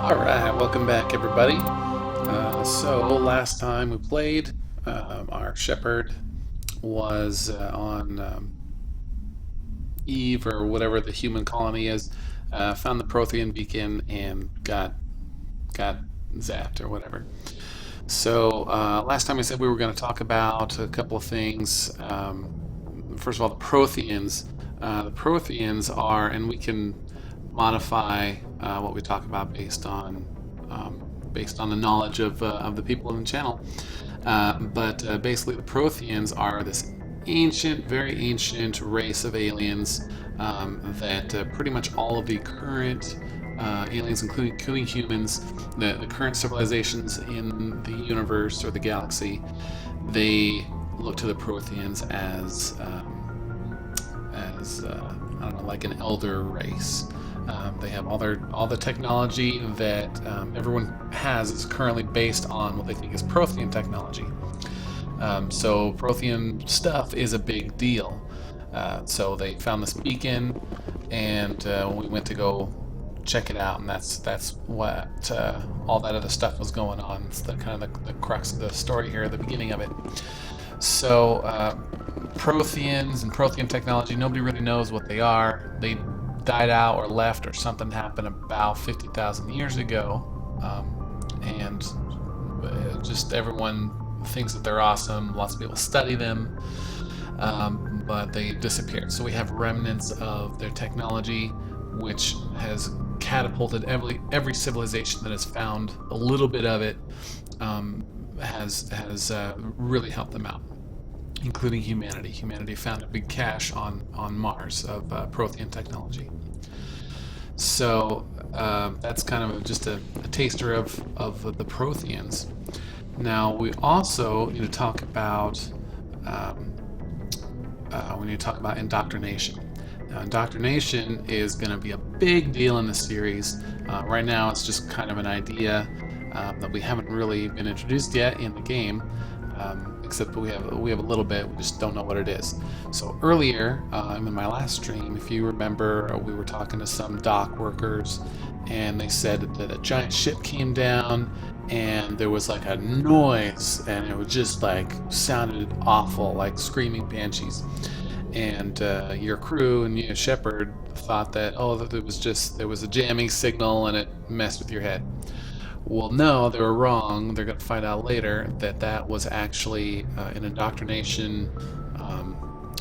Alright, welcome back everybody. So last time we played, our shepherd was on Eve or whatever the human colony is, found the Prothean beacon and got zapped or whatever. So last time I said we were going to talk about a couple of things. First of all, the Protheans. The Protheans are, and we can modify what we talk about based on the knowledge of the people in the channel. But basically, the Protheans are this ancient, very ancient race of aliens that pretty much all of the current aliens, including humans, the current civilizations in the universe or the galaxy, they look to the Protheans as I don't know, like an elder race. They have all the technology that everyone has is currently based on what they think is Prothean technology. So Prothean stuff is a big deal. So they found this beacon, and we went to go check it out, and that's what all that other stuff was going on. It's the kind of the crux of the story here at the beginning of it. So Protheans and Prothean technology, nobody really knows what they are. They died out or left or something happened about 50,000 years ago, and just everyone thinks that they're awesome. Lots of people study them, but they disappeared. So we have remnants of their technology, which has catapulted every civilization that has found a little bit of it, has really helped them out, including humanity. Humanity found a big cache on Mars of Prothean technology. So that's kind of just a taster of the Protheans. Now we also need to talk about indoctrination. Now, indoctrination is going to be a big deal in the series. Right now, it's just kind of an idea that we haven't really been introduced yet in the game, except that we have a little bit. We just don't know what it is. So earlier, in my last stream, if you remember, we were talking to some dock workers, and they said that a giant ship came down, and there was like a noise, and it was just like sounded awful, like screaming banshees. And your crew and you, Shepard, thought that there was a jamming signal and it messed with your head. Well, no, they were wrong. They're going to find out later that that was actually an indoctrination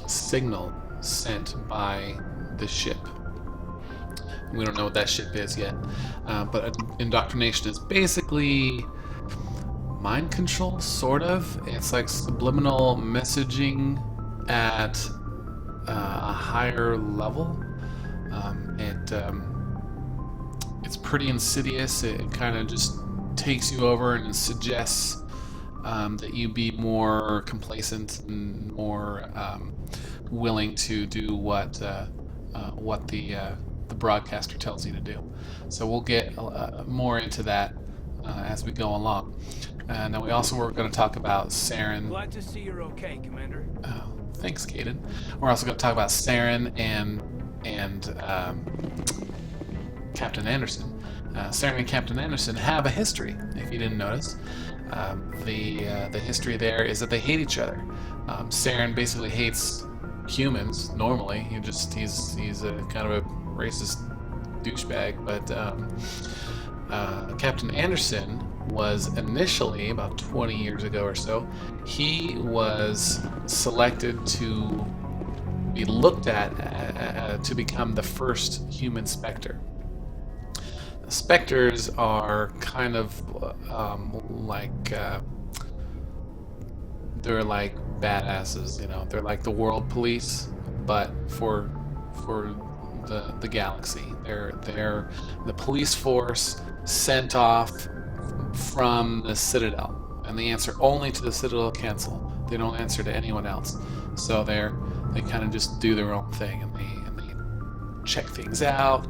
signal sent by the ship. We don't know what that ship is yet, but indoctrination is basically mind control, sort of. It's like subliminal messaging at a higher level. It's pretty insidious. It kind of just takes you over and suggests that you be more complacent and more willing to do what the broadcaster tells you to do. So we'll get more into that as we go along. And then we also were going to talk about Saren. Glad to see you're okay, Commander. Thanks, Caden. We're also going to talk about Saren and Captain Anderson. Saren and Captain Anderson have a history, if you didn't notice. The history there is that they hate each other. Saren basically hates humans normally. He's a kind of a racist douchebag, but Captain Anderson was initially, about 20 years ago or so, he was selected to be looked at to become the first human Spectre. Spectres are kind of they're like badasses, you know. They're like the world police, but for the galaxy. They're the police force sent off from the Citadel, and they answer only to the Citadel Council. They don't answer to anyone else. So they kind of just do their own thing, and they check things out.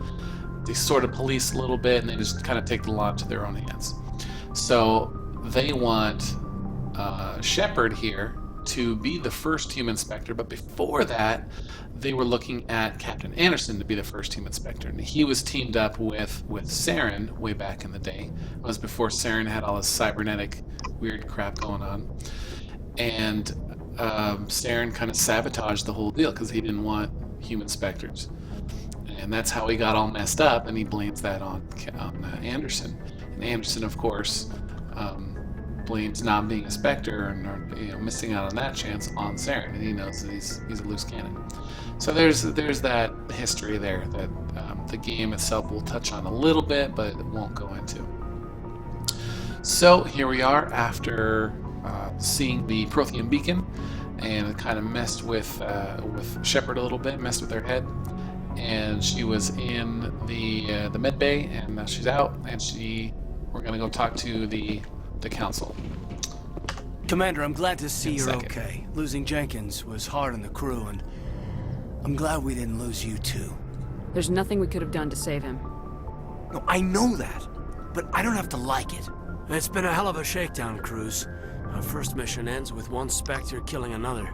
They sort of police a little bit, and they just kind of take the law into their own hands. So they want Shepard here to be the first human Spectre, but before that, they were looking at Captain Anderson to be the first human Spectre, and he was teamed up with Saren way back in the day. It was before Saren had all this cybernetic weird crap going on, and Saren kind of sabotaged the whole deal because he didn't want human Spectres, and that's how he got all messed up, and he blames that on Anderson. And Anderson, of course, blames not being a Spectre and missing out on that chance on Saren, and he knows that he's a loose cannon. So there's that history there that the game itself will touch on a little bit, but it won't go into. So here we are after seeing the Prothean beacon, and it kind of messed with Shepard a little bit, messed with her head, and she was in the med bay, and now she's out, and we're gonna go talk to the council. Commander, I'm glad to see you're second. okay. Losing Jenkins was hard on the crew, and I'm glad we didn't lose you too. There's nothing we could have done to save him. No, I know that, but I don't have to like it. It's been a hell of a shakedown, Cruz. Our first mission ends with one Spectre killing another.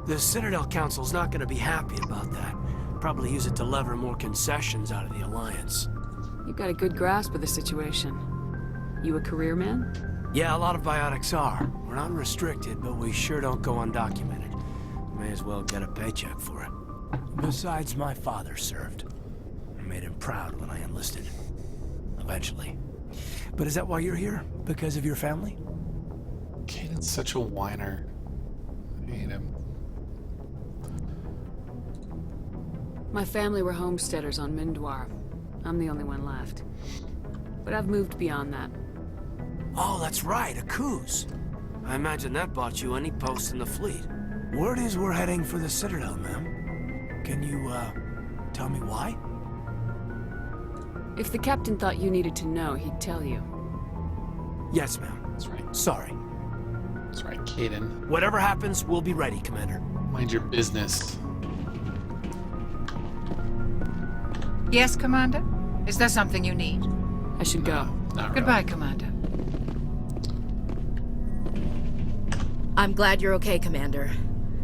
The Citadel Council's not gonna be happy about that. Probably use it to lever more concessions out of the Alliance. You've got a good grasp of the situation. You a career man? Yeah, a lot of biotics are. We're not restricted, but we sure don't go undocumented. May as well get a paycheck for it. Besides, my father served. I made him proud when I enlisted. Eventually. But is that why you're here? Because of your family? Caden's such a whiner. I hate him. My family were homesteaders on Mindwar. I'm the only one left. But I've moved beyond that. Oh, that's right, a Coos. I imagine that bought you any post in the fleet. Word is we're heading for the Citadel, ma'am. Can you, tell me why? If the captain thought you needed to know, he'd tell you. Yes, ma'am. That's right. Sorry. That's right, Caden. Whatever happens, we'll be ready, Commander. Mind your business. Yes, Commander? Is there something you need? I should go. Not Goodbye, really. Commander. I'm glad you're okay, Commander.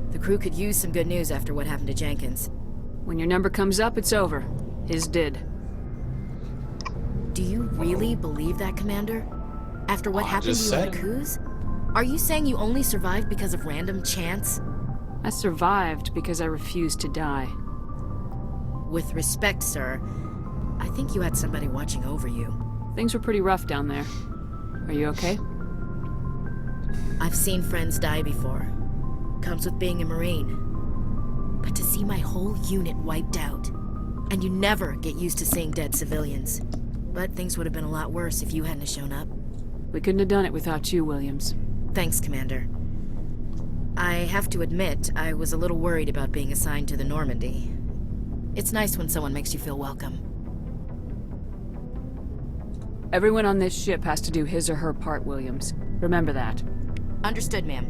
The crew could use some good news after what happened to Jenkins. When your number comes up, it's over. His did. Do you really believe that, Commander? After what I happened to just you on said the it. cruise? Are you saying you only survived because of random chance? I survived because I refused to die. With respect, sir, I think you had somebody watching over you. Things were pretty rough down there. Are you okay? I've seen friends die before. Comes with being a Marine. But to see my whole unit wiped out, and you never get used to seeing dead civilians. But things would have been a lot worse if you hadn't have shown up. We couldn't have done it without you, Williams. Thanks, Commander. I have to admit, I was a little worried about being assigned to the Normandy. It's nice when someone makes you feel welcome. Everyone on this ship has to do his or her part, Williams. Remember that. Understood, ma'am.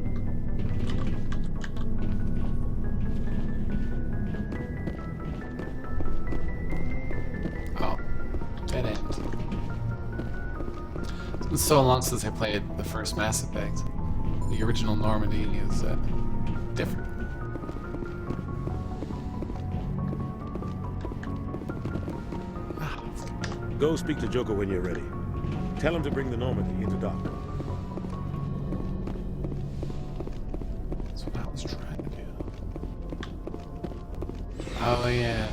Oh, dead end. It's been so long since I played the first Mass Effect. The original Normandy is different. Go speak to Joker when you're ready. Tell him to bring the Normandy into dock. That's what I was trying to do. Oh yeah.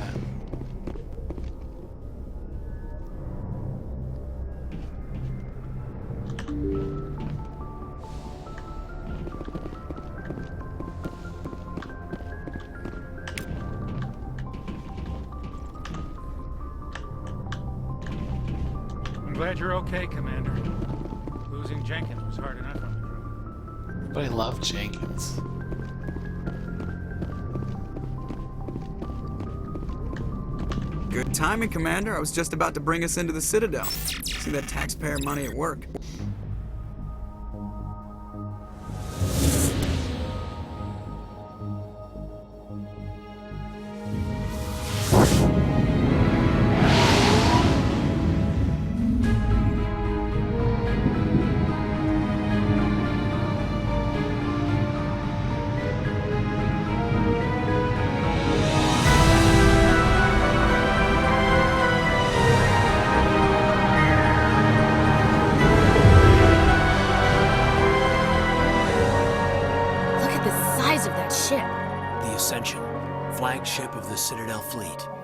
I'm glad you're okay, Commander. Losing Jenkins was hard enough on the crew. But I love Jenkins. Good timing, Commander. I was just about to bring us into the Citadel. See that taxpayer money at work.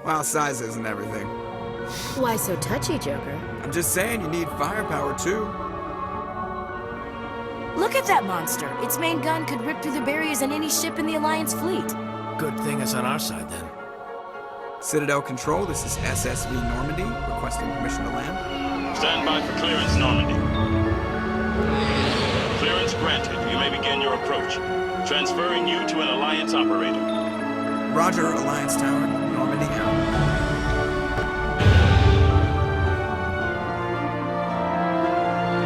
Well, sizes and everything. Why so touchy, Joker? I'm just saying you need firepower too. Look at that monster. Its main gun could rip through the barriers in any ship in the Alliance fleet. Good thing it's on our side, then. Citadel Control, this is SSV Normandy, requesting permission to land. Stand by for clearance, Normandy. Clearance granted. You may begin your approach. Transferring you to an Alliance operator. Roger, Alliance Tower, Normandy out.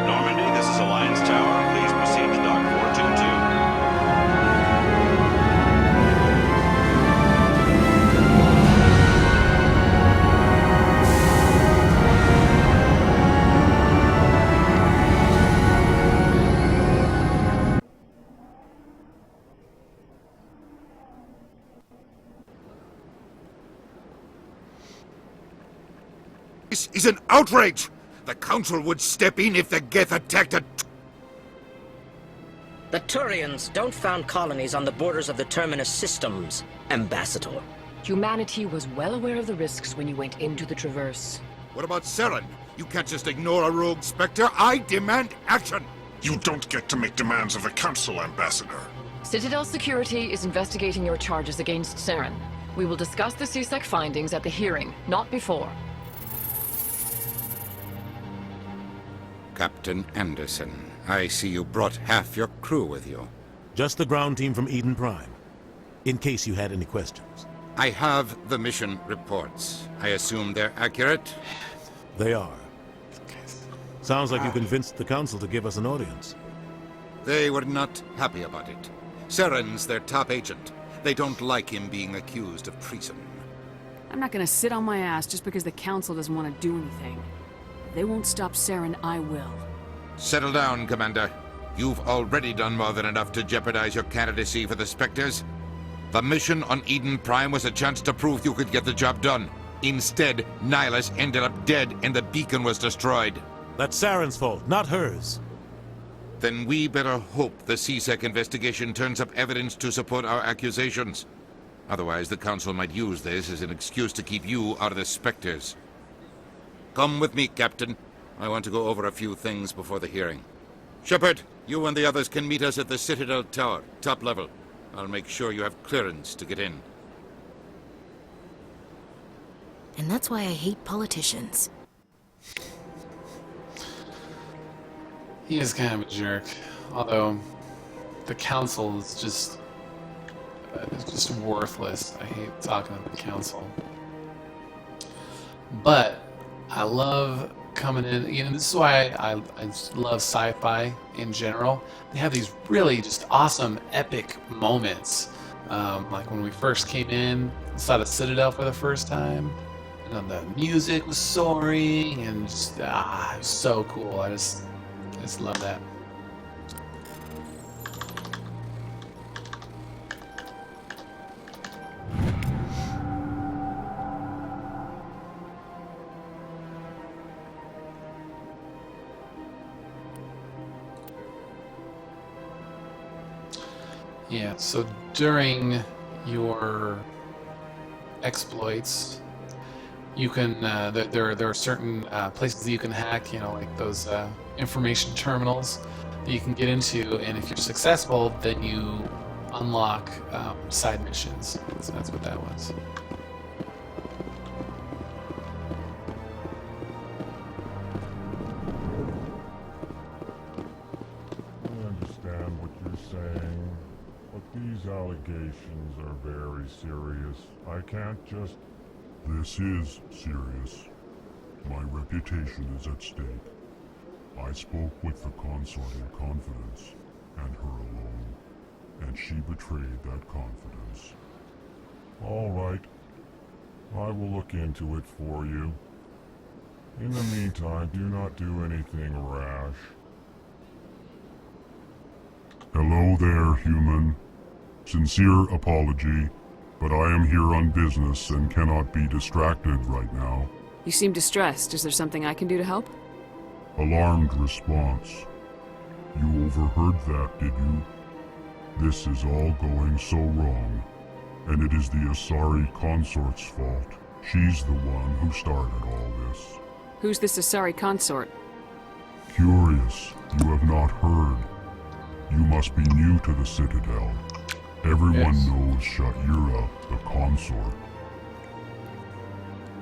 Normandy, this is Alliance Tower. Please proceed to Dock 422. This is an outrage! The Council would step in if the Geth attacked a... The Turians don't found colonies on the borders of the Terminus systems, Ambassador. Humanity was well aware of the risks when you went into the Traverse. What about Saren? You can't just ignore a rogue Spectre. I demand action! You don't get to make demands of the Council, Ambassador. Citadel Security is investigating your charges against Saren. We will discuss the CSEC findings at the hearing, not before. Captain Anderson, I see you brought half your crew with you. Just the ground team from Eden Prime. In case you had any questions. I have the mission reports. I assume they're accurate? They are. Sounds like you convinced the Council to give us an audience. They were not happy about it. Saren's their top agent. They don't like him being accused of treason. I'm not gonna sit on my ass just because the Council doesn't want to do anything. If they won't stop Saren, I will. Settle down, Commander. You've already done more than enough to jeopardize your candidacy for the Spectres. The mission on Eden Prime was a chance to prove you could get the job done. Instead, Nihilus ended up dead and the beacon was destroyed. That's Saren's fault, not hers. Then we better hope the CSEC investigation turns up evidence to support our accusations. Otherwise, the Council might use this as an excuse to keep you out of the Spectres. Come with me, Captain. I want to go over a few things before the hearing. Shepard, you and the others can meet us at the Citadel Tower, top level. I'll make sure you have clearance to get in. And that's why I hate politicians. He is kind of a jerk, although the Council is just worthless. I hate talking to the Council. But I love coming in, you know, this is why I love sci-fi in general. They have these really just awesome, epic moments. Like when we first came in, saw the Citadel for the first time, and the music was soaring, and just, it was so cool. I just love that. Yeah, so during your exploits, you can there are certain places that you can hack, you know, like those information terminals that you can get into, and if you're successful, then you unlock side missions. So that's what that was. I understand what you're saying, but these allegations are very serious. I can't just... This is serious. My reputation is at stake. I spoke with the consort in confidence, and her alone, and she betrayed that confidence. All right. I will look into it for you. In the meantime, do not do anything rash. Hello there, human. Sincere apology, but I am here on business and cannot be distracted right now. You seem distressed. Is there something I can do to help? Alarmed response. You overheard that, did you? This is all going so wrong, and it is the Asari consort's fault. She's the one who started all this. Who's the Asari consort? Curious, you have not heard. You must be new to the Citadel. Everyone knows Sha'ira, the consort.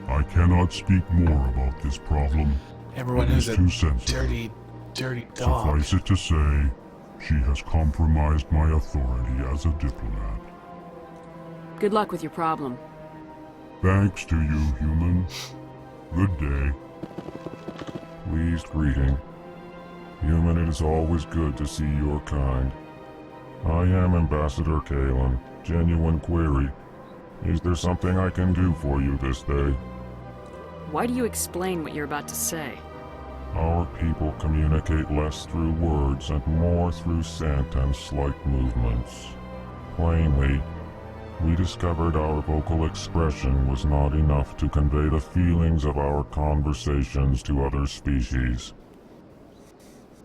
I cannot speak more about this problem. Everyone It is is a too sensitive. dirty dog. Suffice it to say, she has compromised my authority as a diplomat. Good luck with your problem. Thanks to you, human. Good day. Pleased greeting. Human, it is always good to see your kind. I am Ambassador Kalen. Genuine query. Is there something I can do for you this day? Why do you explain what you're about to say? Our people communicate less through words and more through scent and slight movements. Plainly, we discovered our vocal expression was not enough to convey the feelings of our conversations to other species.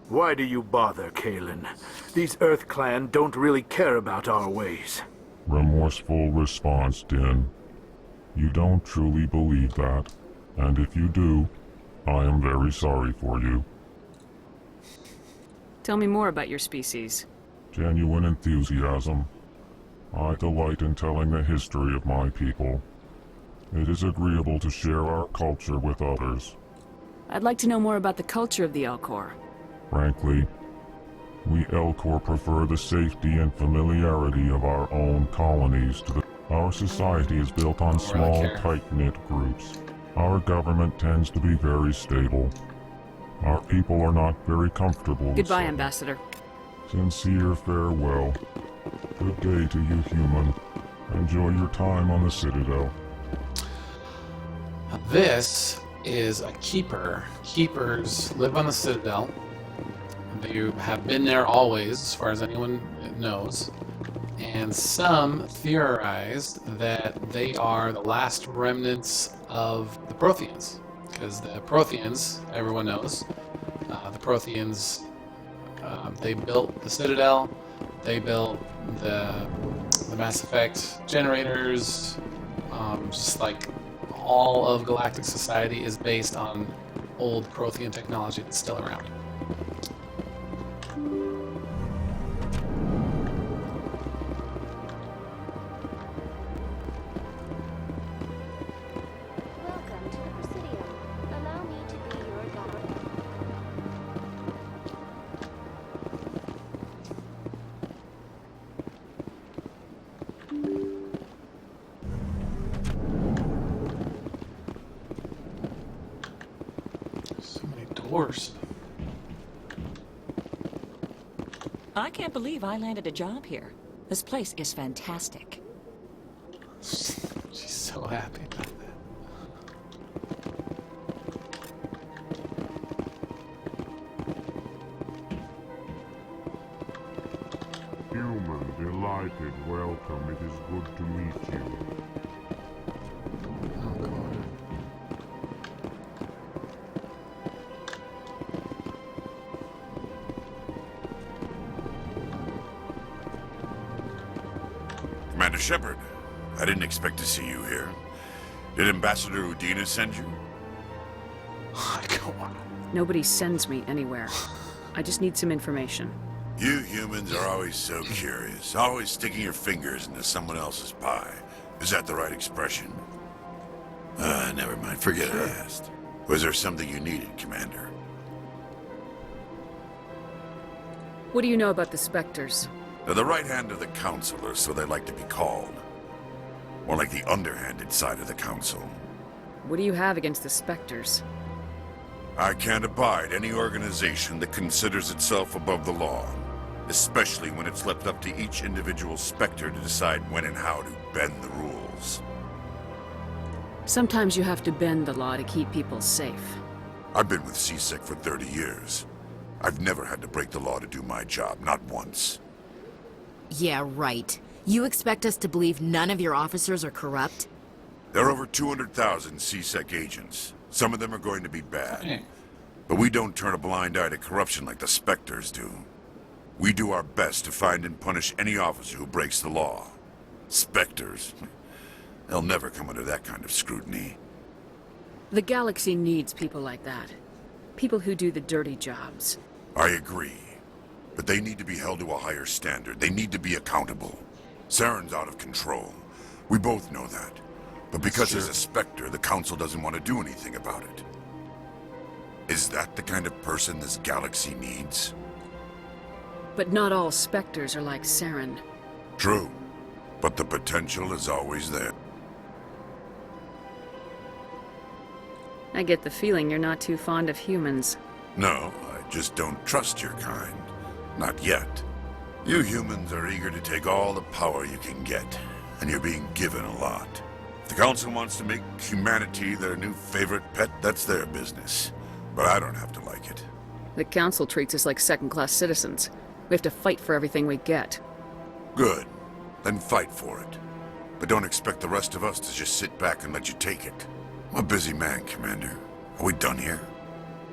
Why do you bother, Kalen? These Earth Clan don't really care about our ways. Remorseful response, Din. You don't truly believe that, and if you do, I am very sorry for you. Tell me more about your species. Genuine enthusiasm. I delight in telling the history of my people. It is agreeable to share our culture with others. I'd like to know more about the culture of the Elcor. Frankly, we Elcor prefer the safety and familiarity of our own colonies to the... Our society is built on small, tight-knit groups. Our government tends to be very stable. Our people are not very comfortable Goodbye, with Ambassador. Sincere farewell. Good day to you, human. Enjoy your time on the Citadel. Now this is a keeper. Keepers live on the Citadel. They have been there always, as far as anyone knows. And some theorized that they are the last remnants of the Protheans. Because the Protheans, everyone knows, the Protheans, they built the Citadel, they built the Mass Effect generators, just like all of galactic society is based on old Prothean technology that's still around. Welcome to the Presidium. Allow me to be your guide. So many doors. I can't believe I landed a job here. This place is fantastic. She's so happy about that. Human, delighted, welcome. It is good to meet you. Commander Shepard, I didn't expect to see you here. Did Ambassador Udina send you? Come on. Nobody sends me anywhere. I just need some information. You humans are always so curious, always sticking your fingers into someone else's pie. Is that the right expression? Never mind, forget I asked. Was there something you needed, Commander? What do you know about the Spectres? They're the right hand of the Council, or so they like to be called. More like the underhanded side of the Council. What do you have against the Spectres? I can't abide any organization that considers itself above the law. Especially when it's left up to each individual Spectre to decide when and how to bend the rules. Sometimes you have to bend the law to keep people safe. I've been with CSEC for 30 years. I've never had to break the law to do my job, not once. Yeah, right. You expect us to believe none of your officers are corrupt? There are over 200,000 CSEC agents. Some of them are going to be bad. But we don't turn a blind eye to corruption like the Spectres do. We do our best to find and punish any officer who breaks the law. Spectres? They'll never come under that kind of scrutiny. The galaxy needs people like that. People who do the dirty jobs. I agree. But they need to be held to a higher standard. They need to be accountable. Saren's out of control. We both know that. But because he's a Spectre, the Council doesn't want to do anything about it. Is that the kind of person this galaxy needs? But not all Spectres are like Saren. True. But the potential is always there. I get the feeling you're not too fond of humans. No, I just don't trust your kind. Not yet. You humans are eager to take all the power you can get, and you're being given a lot. If the Council wants to make humanity their new favorite pet, that's their business. But I don't have to like it. The Council treats us like second-class citizens. We have to fight for everything we get. Good. Then fight for it. But don't expect the rest of us to just sit back and let you take it. I'm a busy man, Commander. Are we done here?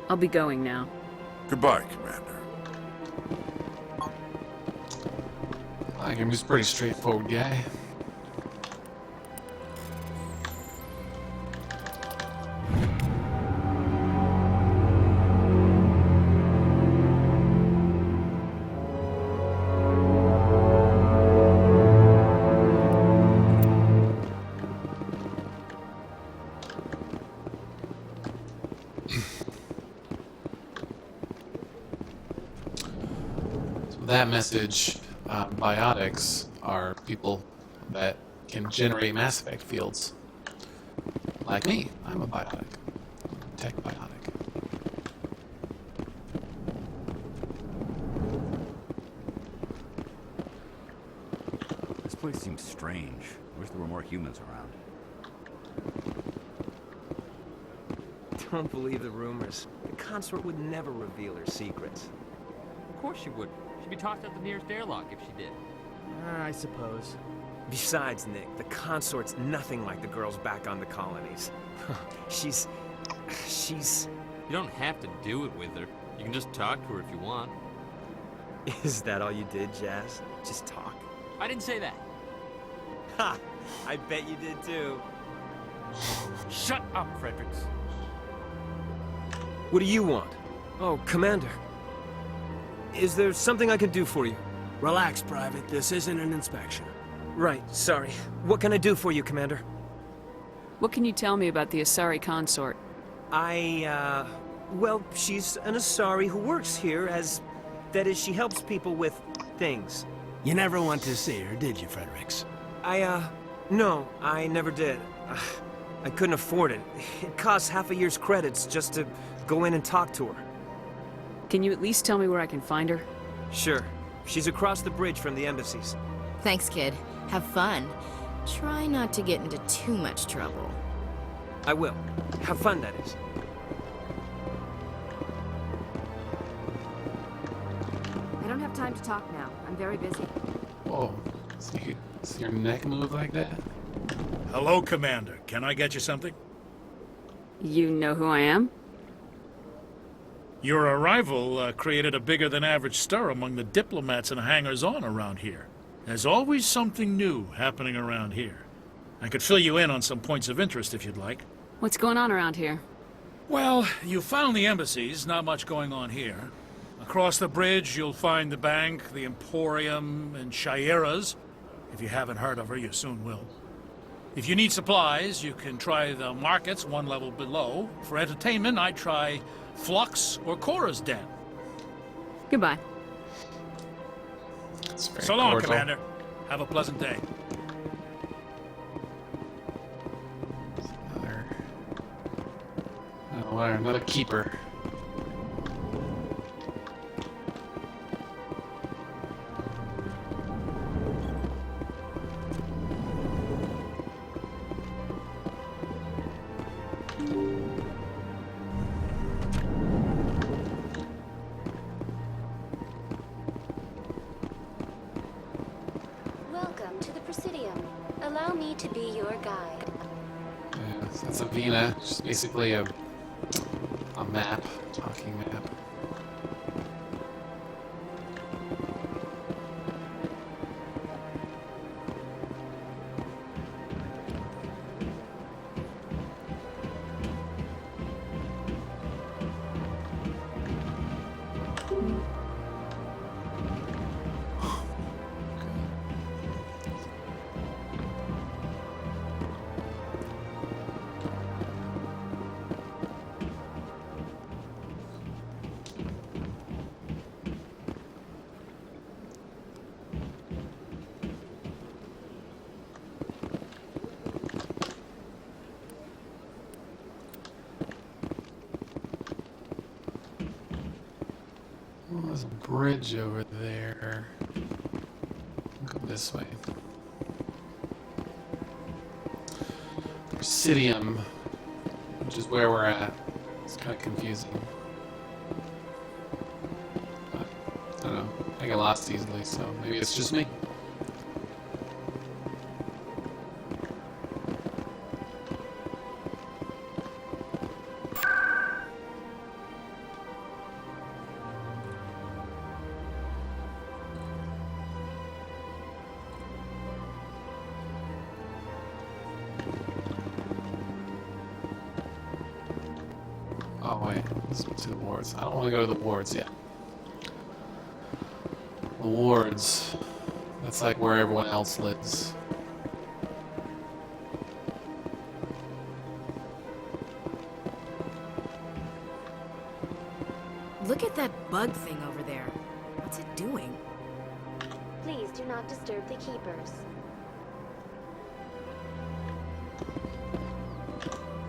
I'll be going now. Goodbye, Commander. Like him, he's a pretty straightforward guy. That message, biotics are people that can generate Mass Effect fields. Like me, I'm a biotic. Tech biotic. This place seems strange. I wish there were more humans around. Don't believe the rumors. The consort would never reveal her secrets. Of course she would. She'd be tossed out the nearest airlock if she did. I suppose. Besides, Nick, the consort's nothing like the girls back on the colonies. She's... You don't have to do it with her. You can just talk to her if you want. Is that all you did, Jazz? Just talk? I didn't say that. Ha! I bet you did too. Shut up, Fredericks. What do you want? Oh, Commander. Is there something I can do for you? Relax, Private. This isn't an inspection. Right, sorry. What can I do for you, Commander? What can you tell me about the Asari consort? Well, she's an Asari who works here as... That is, she helps people with things. You never went to see her, did you, Fredericks? No, I never did. I couldn't afford it. It costs half a year's credits just to go in and talk to her. Can you at least tell me where I can find her? Sure. She's across the bridge from the embassies. Thanks, kid. Have fun. Try not to get into too much trouble. I will. Have fun, that is. I don't have time to talk now. I'm very busy. Whoa. See your neck move like that? Hello, Commander. Can I get you something? You know who I am? Your arrival created a bigger-than-average stir among the diplomats and hangers-on around here. There's always something new happening around here. I could fill you in on some points of interest if you'd like. What's going on around here? Well, you found the embassies, not much going on here. Across the bridge, you'll find the bank, the Emporium, and Shaira's. If you haven't heard of her, you soon will. If you need supplies, you can try the markets one level below. For entertainment, I'd try Flux or Cora's Den. Goodbye. So long, Commander. Have a pleasant day. Another keeper. Welcome to the Presidium. Allow me to be your guide. Yeah, that's a Vina. Just basically a map, talking map. Oh, there's a bridge over there. Go this way. Presidium, which is where we're at. It's kind of confusing. But, I don't know. I get lost easily, so maybe it's just me. Oh wait, let's go to the wards. I don't want to go to the wards yet. The wards. That's like where everyone else lives. Look at that bug thing over there. What's it doing? Please do not disturb the keepers.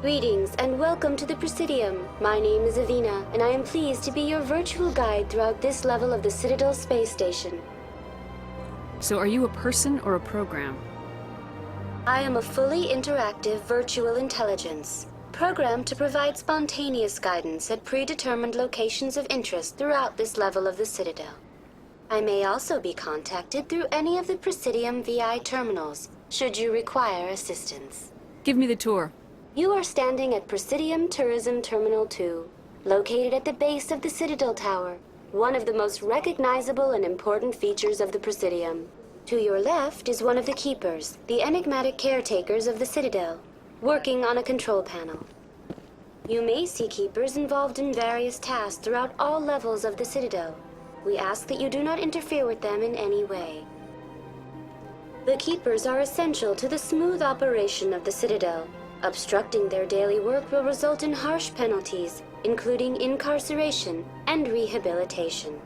Greetings and welcome to the Presidium. My name is Avina, and I am pleased to be your virtual guide throughout this level of the Citadel space station. So are you a person or a program? I am a fully interactive virtual intelligence, programmed to provide spontaneous guidance at predetermined locations of interest throughout this level of the Citadel. I may also be contacted through any of the Presidium VI terminals, should you require assistance. Give me the tour. You are standing at Presidium Tourism Terminal 2, located at the base of the Citadel Tower, one of the most recognizable and important features of the Presidium. To your left is one of the keepers, the enigmatic caretakers of the Citadel, working on a control panel. You may see keepers involved in various tasks throughout all levels of the Citadel. We ask that you do not interfere with them in any way. The keepers are essential to the smooth operation of the Citadel. Obstructing their daily work will result in harsh penalties, including incarceration and rehabilitation.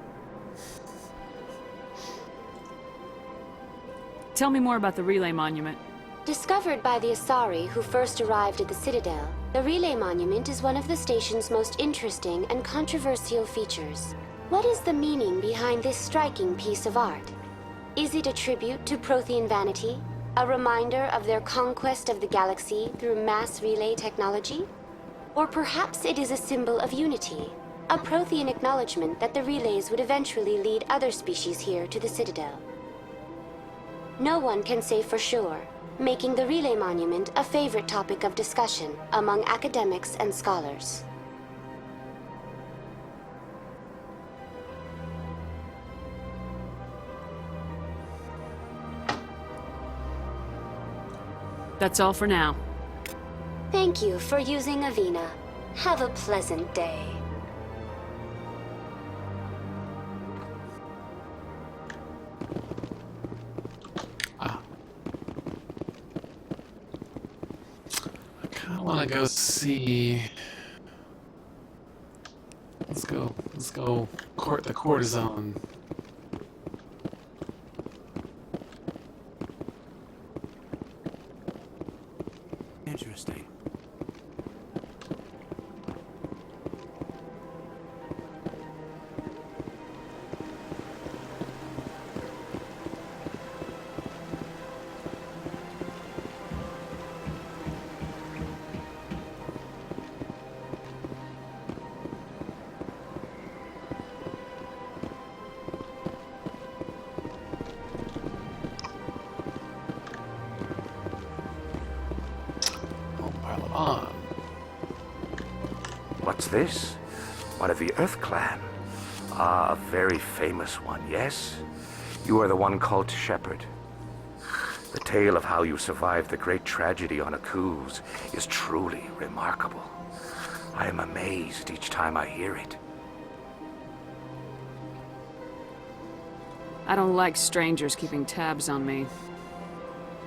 Tell me more about the relay monument. Discovered by the Asari who first arrived at the Citadel, the relay monument is one of the station's most interesting and controversial features. What is the meaning behind this striking piece of art? Is it a tribute to Prothean vanity? A reminder of their conquest of the galaxy through mass relay technology? Or perhaps it is a symbol of unity, a Prothean acknowledgement that the relays would eventually lead other species here to the Citadel. No one can say for sure, making the relay monument a favorite topic of discussion among academics and scholars. That's all for now. Thank you for using Avina. Have a pleasant day. I kind of want to go see. Let's go court the cortisone. Interesting. What's this? One of the Earth Clan. Ah, a very famous one, yes? You are the one called Shepherd. The tale of how you survived the great tragedy on Akuz is truly remarkable. I am amazed each time I hear it. I don't like strangers keeping tabs on me.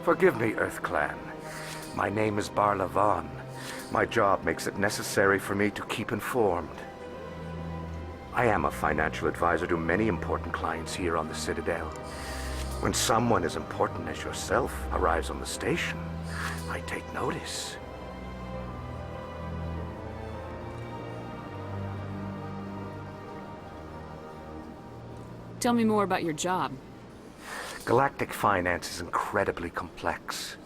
Forgive me, Earth Clan. My name is Barla Vaughn. My job makes it necessary for me to keep informed. I am a financial advisor to many important clients here on the Citadel. When someone as important as yourself arrives on the station, I take notice. Tell me more about your job. Galactic finance is incredibly complex.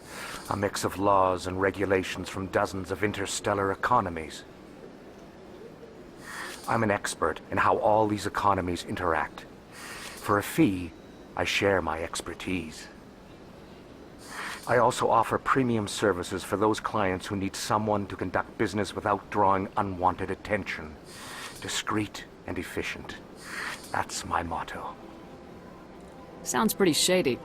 A mix of laws and regulations from dozens of interstellar economies. I'm an expert in how all these economies interact. For a fee, I share my expertise. I also offer premium services for those clients who need someone to conduct business without drawing unwanted attention. Discreet and efficient. That's my motto. Sounds pretty shady.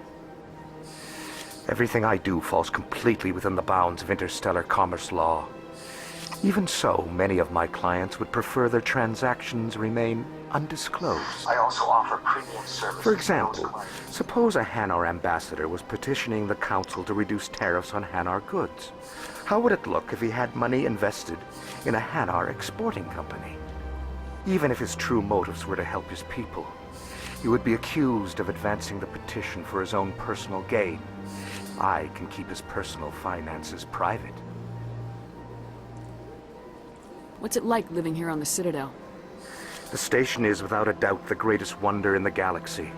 Everything I do falls completely within the bounds of interstellar commerce law. Even so, many of my clients would prefer their transactions remain undisclosed. I also offer premium services. For example, suppose a Hanar ambassador was petitioning the council to reduce tariffs on Hanar goods. How would it look if he had money invested in a Hanar exporting company? Even if his true motives were to help his people, he would be accused of advancing the petition for his own personal gain. I can keep his personal finances private. What's it like living here on the Citadel? The station is without a doubt the greatest wonder in the galaxy.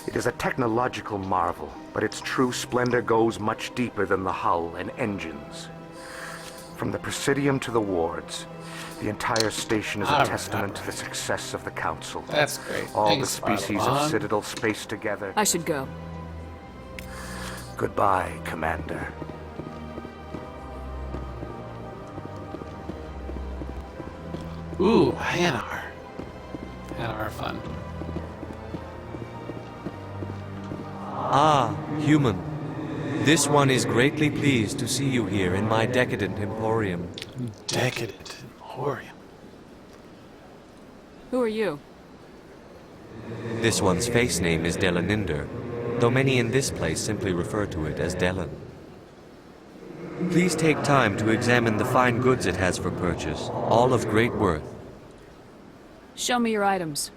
It is a technological marvel, but its true splendor goes much deeper than the hull and engines. From the Presidium to the wards, the entire station is a testament to the success of the Council. That's great. All Thanks, the species Barlon. of Citadel spaced together. I should go. Goodbye, Commander. Ooh, Hanar. Hanar are fun. Ah, human. This one is greatly pleased to see you here in my decadent emporium. Decadent emporium. Who are you? This one's face name is Delaninder, though many in this place simply refer to it as Delan. Please take time to examine the fine goods it has for purchase, all of great worth. Show me your items.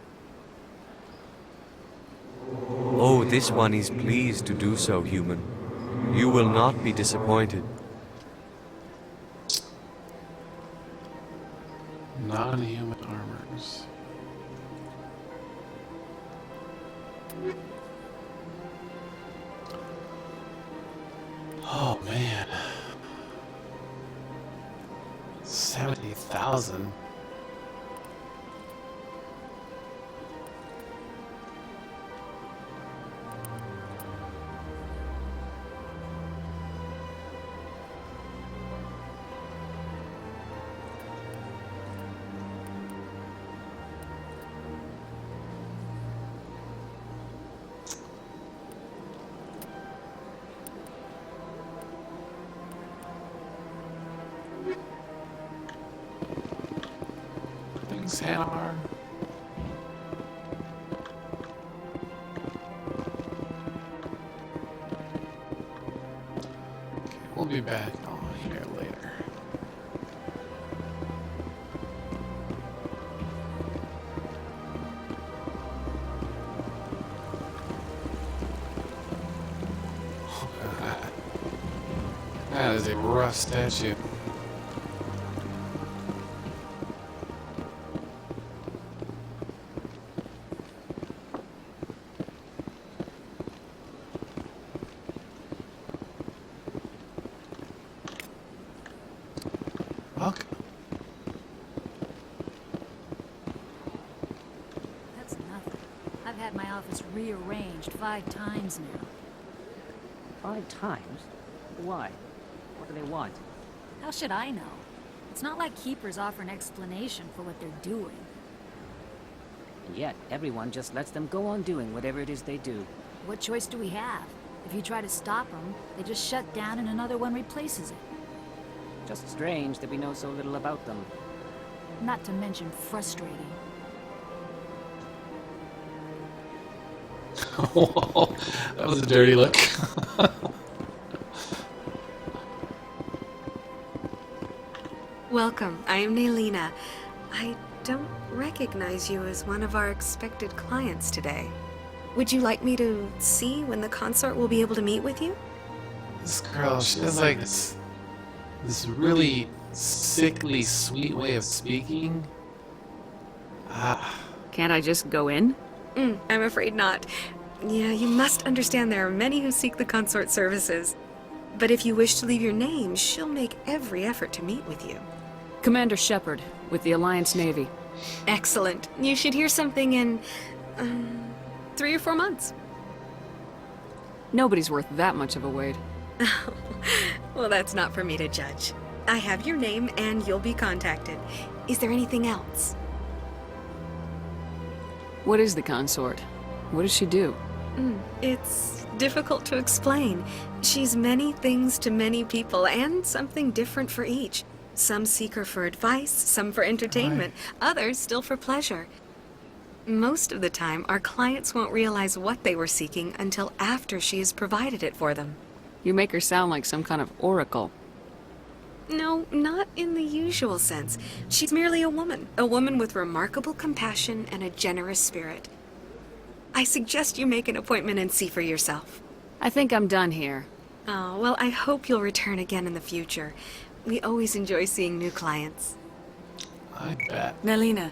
Oh, this one is pleased to do so, human. You will not be disappointed. Non-human armors. Oh man. 70,000. Thanks, Hanar. Okay, we'll be back on here later. That is a rough statue. Welcome. That's nothing. I've had my office rearranged 5 times now. 5 times? Why? What do they want? How should I know? It's not like Keepers offer an explanation for what they're doing. And yet, everyone just lets them go on doing whatever it is they do. What choice do we have? If you try to stop them, they just shut down and another one replaces it. Just strange that we know so little about them. Not to mention frustrating. That was a dirty look. Welcome, I am Naylina. I don't recognize you as one of our expected clients today. Would you like me to see when the consort will be able to meet with you? This girl, she has like this really sickly sweet way of speaking. Can't I just go in? I'm afraid not. Yeah, you must understand there are many who seek the consort services. But if you wish to leave your name, she'll make every effort to meet with you. Commander Shepard, with the Alliance Navy. Excellent. You should hear something in 3 or 4 months. Nobody's worth that much of a wait. Well, that's not for me to judge. I have your name and you'll be contacted. Is there anything else? What is the consort? What does she do? It's difficult to explain. She's many things to many people and something different for each. Some seek her for advice, some for entertainment, others still for pleasure. Most of the time, our clients won't realize what they were seeking until after she has provided it for them. You make her sound like some kind of oracle. No, not in the usual sense. She's merely a woman with remarkable compassion and a generous spirit. I suggest you make an appointment and see for yourself. I think I'm done here. Oh, well, I hope you'll return again in the future. We always enjoy seeing new clients. I bet. Melina.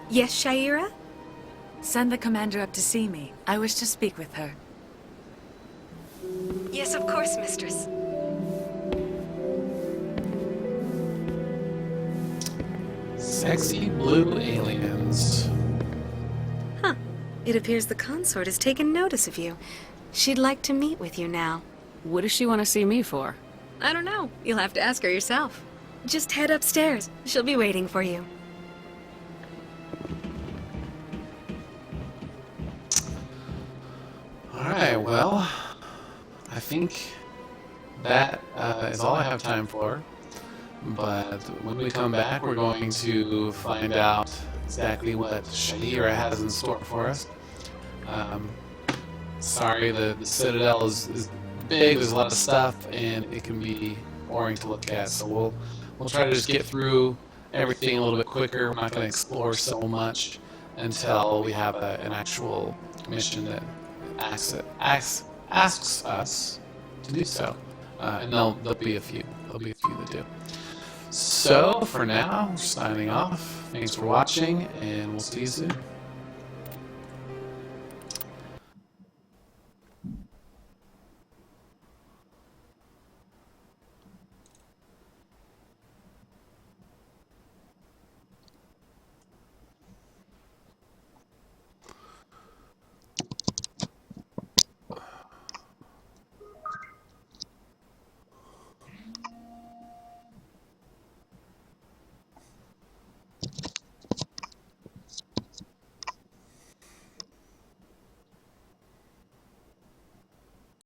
Yes, Shaira? Send the commander up to see me. I wish to speak with her. Yes, of course, mistress. Sexy blue aliens. Huh. It appears the consort has taken notice of you. She'd like to meet with you now. What does she want to see me for? I don't know. You'll have to ask her yourself. Just head upstairs. She'll be waiting for you. Alright, well, I think that is all I have time for. But when we come back, we're going to find out exactly what Shahira has in store for us. Sorry, the Citadel is big, there's a lot of stuff, and it can be boring to look at. So we'll try to just get through everything a little bit quicker. We're not going to explore so much until we have an actual mission that asks us to do so. And there'll be a few. There'll be a few that do. So, for now, we're signing off. Thanks for watching, and we'll see you soon.